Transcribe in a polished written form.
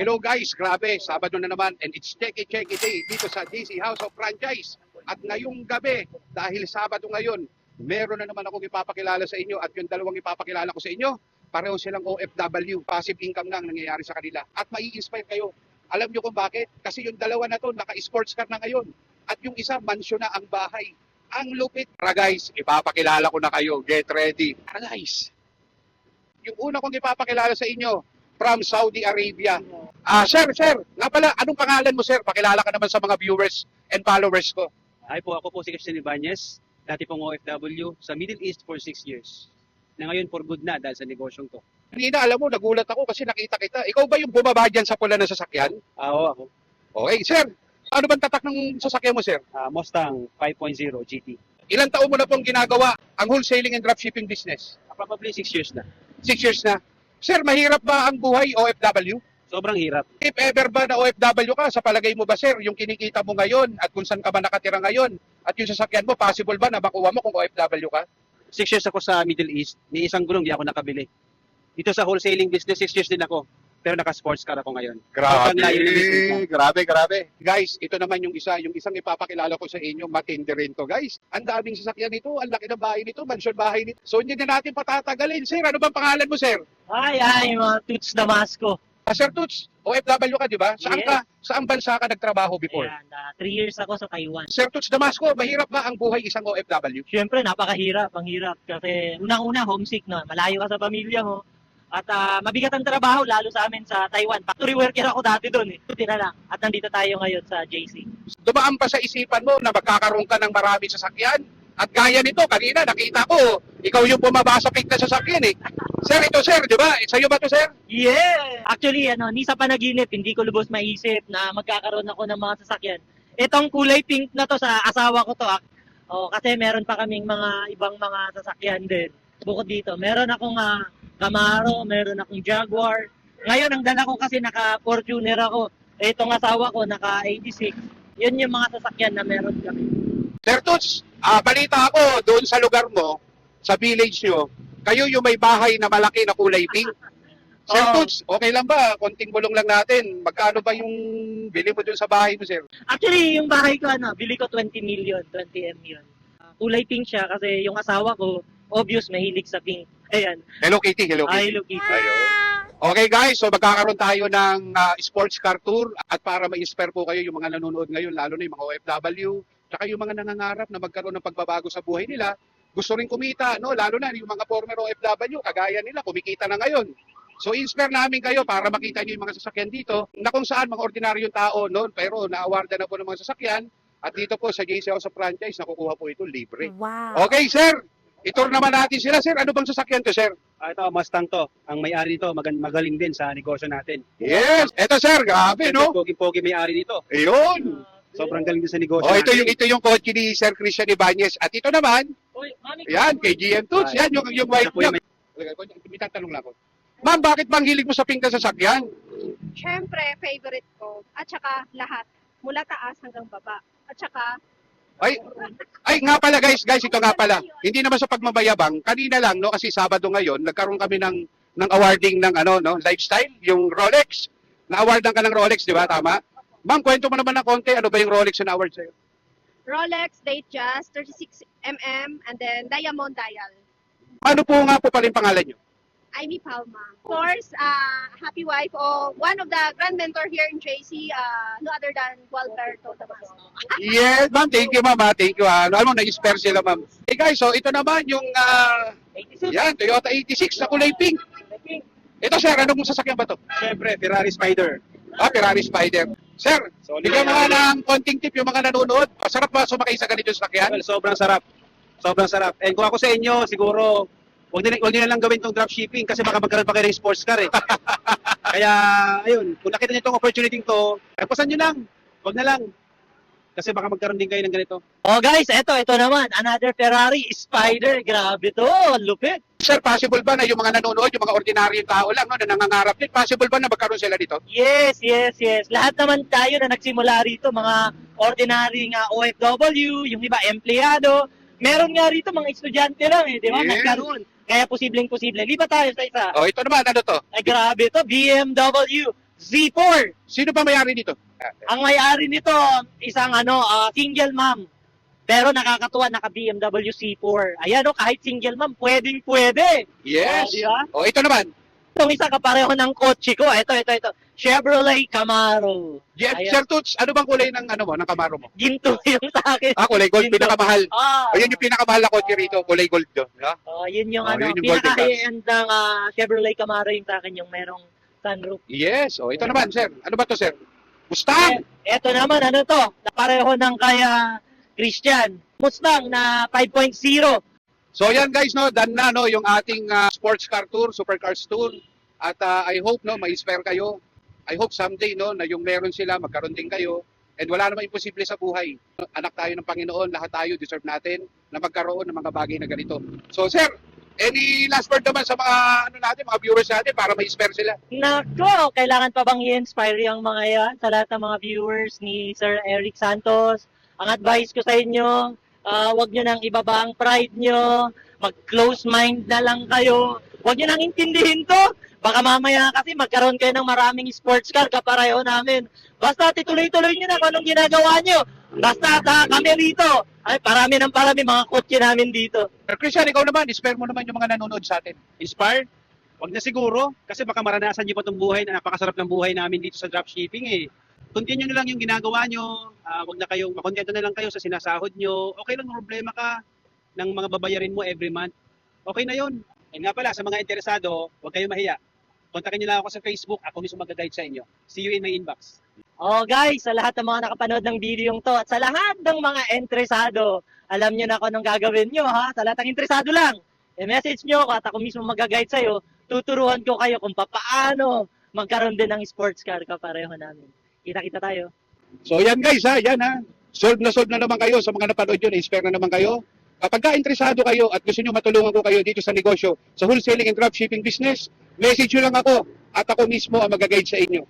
Hello guys, grabe, Sabado na naman and it's Checky Checky Day dito sa DC House of Franchise. At ngayong gabi, dahil Sabado ngayon, meron na naman akong ipapakilala sa inyo at yung dalawang ipapakilala ko sa inyo, pareho silang OFW, passive income lang nangyayari sa kanila. At mai-inspire kayo. Alam nyo kung bakit? Kasi yung dalawa na to, naka-sports car na ngayon. At yung isa, mansyon na ang bahay. Ang lupit. Tara guys, ipapakilala ko na kayo. Get ready. Tara guys. Yung una kong ipapakilala sa inyo, from Saudi Arabia. Sir, nga pala, anong pangalan mo sir? Pakilala ka naman sa mga viewers and followers ko. Hi po, ako po si Christian Ibanez, dati pong OFW sa Middle East for 6 years. Na ngayon for good na dahil sa negosyong to. Kanina, alam mo, nagulat ako kasi nakita kita. Ikaw ba yung bumaba dyan sa pula ng sasakyan? Oo, ako. Okay, sir. Ano bang tatak ng sasakyan mo, sir? Mustang 5.0 GT. Ilang taon mo na pong ginagawa ang wholesaling and dropshipping business? Probably 6 years na. 6 years na. Sir, mahirap ba ang buhay OFW? Sobrang hirap. If ever ba na OFW ka, sa palagay mo ba sir, yung kinikita mo ngayon at kung saan ka ba nakatira ngayon at yung sasakyan mo, possible ba na makuha mo kung OFW ka? 6 years ako sa Middle East, ni isang gulong di ako nakabili. Dito sa wholesaling business, 6 years din ako. Pero naka-sports car ako ngayon. Grabe. Guys, ito naman yung isang ipapakilala ko sa inyo, matindi rin to guys. Ang daming sasakyan nito, ang laki ng bahay nito, mansion bahay nito. So hindi na natin patatagalin. Sir, ano bang pangalan mo sir? Ay, mga Toots Damasco. Sir Toots, OFW ka, di ba? Saan Yes. ka? Saan bansa ka nagtrabaho before? Ayan, 3 years ako sa Taiwan. Sir Toots Damasco, mahirap ba ang buhay isang OFW? Siyempre, napakahirap, ang hirap. Kasi unang-una, homesick, no? Malayo ka sa pamilya mo. At mabigat ang trabaho, lalo sa amin sa Taiwan. Factory worker ako dati doon. Buti na lang. At nandito tayo ngayon sa JC. Dumaan pa sa isipan mo na magkakaroon ka ng maraming sasakyan? At gaya nito, kanina nakita ko, ikaw yung bumaba sa pink na sasakyan eh. Sir, ito sir, di ba? Sa'yo ba ito sir? Yeah! Actually, ni sa panaginip, hindi ko lubos maisip na magkakaroon ako ng mga sasakyan. Itong kulay pink na to sa asawa ko to. Kasi meron pa kaming mga ibang mga sasakyan din. Bukod dito, meron akong Camaro, meron akong Jaguar. Ngayon, ang dala ko kasi naka-Fortuner ako. Itong asawa ko, naka-86. Yun yung mga sasakyan na meron kami. Sir Toots, balita ako doon sa lugar mo, sa village nyo, kayo yung may bahay na malaki na kulay pink. Sir Oo. Toots, okay lang ba? Konting bulong lang natin. Magkano ba yung bili mo doon sa bahay mo, sir? Actually, yung bahay ko, bili ko 20 million, 20 M yun. Kulay pink siya kasi yung asawa ko, obvious, mahilig sa pink. Ayan. Hello Kitty, hello Kitty. Ay, Lucky. Okay guys, so magkakaroon tayo ng sports car tour at para ma-inspire po kayo yung mga nanonood ngayon, lalo na yung mga OFW, tsaka yung mga nangangarap na magkaroon ng pagbabago sa buhay nila, gusto rin kumita, no? Lalo na yung mga former OFW, kagaya nila, kumikita na ngayon. So inspire namin kayo para makita niyo yung mga sasakyan dito na kung saan mga ordinaryong tao noon pero na-awardan na po ng mga sasakyan at dito po sa JC House of Franchise nakukuha po ito libre. Wow. Okay sir, itur naman natin sila sir. Ano bang sasakyan to sir? Ito, Mustang to. Ang may-ari nito, magaling din sa negosyo natin. Yes, eto sir, grabe no? Pogi may-ari nito. Ayun. Sobrang galing din sa negosyo Oh, natin. ito yung kotse ni Sir Christian Ibanez at ito naman, Uy, mami, yan kay GM Toots, yan yung wife Ito po yung niya. May tatanong lang ako. Ma'am, bakit bang hilig mo sa pink na sasakyan? Siyempre, favorite ko. At saka lahat. Mula taas hanggang baba. At saka, Ay nga pala guys, ito nga pala. Hindi naman sa pagmamayabang, kanina lang no kasi Sabado ngayon, nagkaroon kami ng awarding ng lifestyle, yung Rolex. Na-awardan ka ng Rolex, di ba? Tama? Ma'am, kwento mo naman ng konti, ano ba yung Rolex na award sa'yo? Rolex Datejust 36mm and then Diamond Dial. Ano po nga po pala yung pangalan nyo? Amy Palma. Of course, happy wife of one of the grand mentor here in JC, no other than Walberto Damasco. Yes, ma'am. Thank you, ma'am. Thank you. Alam mo, na-inspire sila, ma'am. Hey guys, so ito naman yung, 86. yan, Toyota 86 na kulay pink. Ito, sir, anong sasakyan ba to? Siyempre, Ferrari Spider. Ferrari Spider. Sir, bigyan mo nga ng konting tip yung mga nanonood. Masarap ba sumakay sa ganito sasakyan? Well, sobrang sarap. Sobrang sarap. And kung ako sa inyo, siguro, huwag niyo na lang gawin tong dropshipping kasi baka magkaroon pa kayo ng sports car eh. Kaya, ayun, kung nakita niyo itong opportunity to, pasan niyo lang. Huwag na lang. Kasi baka magkaroon din kayo ng ganito. Oh guys, ito naman. Another Ferrari Spider. Grabe to. Lupit. Sir, possible ba na yung mga nanonood, yung mga ordinaryong tao lang, no, na nangangarap din, possible ba na magkaroon sila dito? Yes. Lahat naman tayo na nagsimula rito, mga ordinary nga OFW, yung iba empleyado. Meron nga rito mga estudyante lang di ba? Yes. Nagkaroon. Kaya posibleng-posible. Liba tayo sa isa. Oh, ito naman, ano to? Ay grabe to, BMW Z4. Sino ba may-ari dito? Ang may-ari nito, isang single mom. Pero nakakatuwa, naka BMW C4. Ayan kahit single mom, pwede. Yes. Di ba? O, ito naman. Itong isa kapareho ng kotse ko. Ito. Chevrolet Camaro. Yes, Ayan. Sir Toots, ano bang kulay ng ng Camaro mo? Ginto yung sa akin. Kulay gold, Ginto. pinakamahal. Ah, O, yun yung pinakamahal na kotse rito, kulay gold. Ha? yun yung yun yung golden pinaka-high-end ng Chevrolet Camaro yung sa akin, yung merong sunroof. Yes. O, ito naman, sir. Ano ba to, sir? Mustang! Ito naman, to? Napareho ng kaya Christian. Mustang na 5.0. So yan guys, done na yung ating sports car tour, supercars tour. At I hope ma-inspire kayo. I hope someday na yung meron sila, magkaroon din kayo. And wala namang imposible sa buhay. Anak tayo ng Panginoon, lahat tayo deserve natin na magkaroon ng mga bagay na ganito. So sir, any last word naman sa mga mga viewers natin para ma-inspire sila? Nako, kailangan pa bang i-inspire yung mga yan sa lahat ng mga viewers ni Sir Eric Santos? Ang advice ko sa inyo, wag nyo nang ibaba ang pride nyo, mag-close mind na lang kayo, wag nyo nang intindihin to. Baka mamaya kasi magkaroon kayo ng maraming sports car kapareho namin. Basta tituloy-tuloy nyo na kung anong ginagawa nyo. Basta kami rito, ay parami mga kotse namin dito. Sir Christian, ikaw naman, inspire mo naman yung mga nanonood sa atin. Inspired? Wag na siguro, kasi baka maranasan niyo pa itong buhay na napakasarap ng buhay namin dito sa dropshipping eh. Continue nyo lang yung ginagawa nyo, wag na kayong, makontento na lang kayo sa sinasahod nyo. Okay lang, problema ka ng mga babayarin mo every month. Okay na yun. And nga pala, sa mga interesado, huwag kayong mahiya. Kontakin nyo lang ako sa Facebook, ako mismo mag-guide sa inyo. See you in my inbox. Guys, sa lahat ng mga nakapanood ng video to at sa lahat ng mga interesado, alam nyo na kung anong gagawin nyo ha. Sa lahat ng interesado lang, i-message nyo ako at ako mismo mag-guide sa'yo. Tuturuan ko kayo kung paano magkaroon din ng sports car kapareho namin. Kita-kita tayo. So yan guys, yan solve na naman kayo sa mga napanood yun, inspire na naman kayo. Kapag ka-interesado kayo at gusto nyo matulungan ko kayo dito sa negosyo, sa wholesaling and dropshipping business, message nyo lang ako at ako mismo ang mag-guide sa inyo.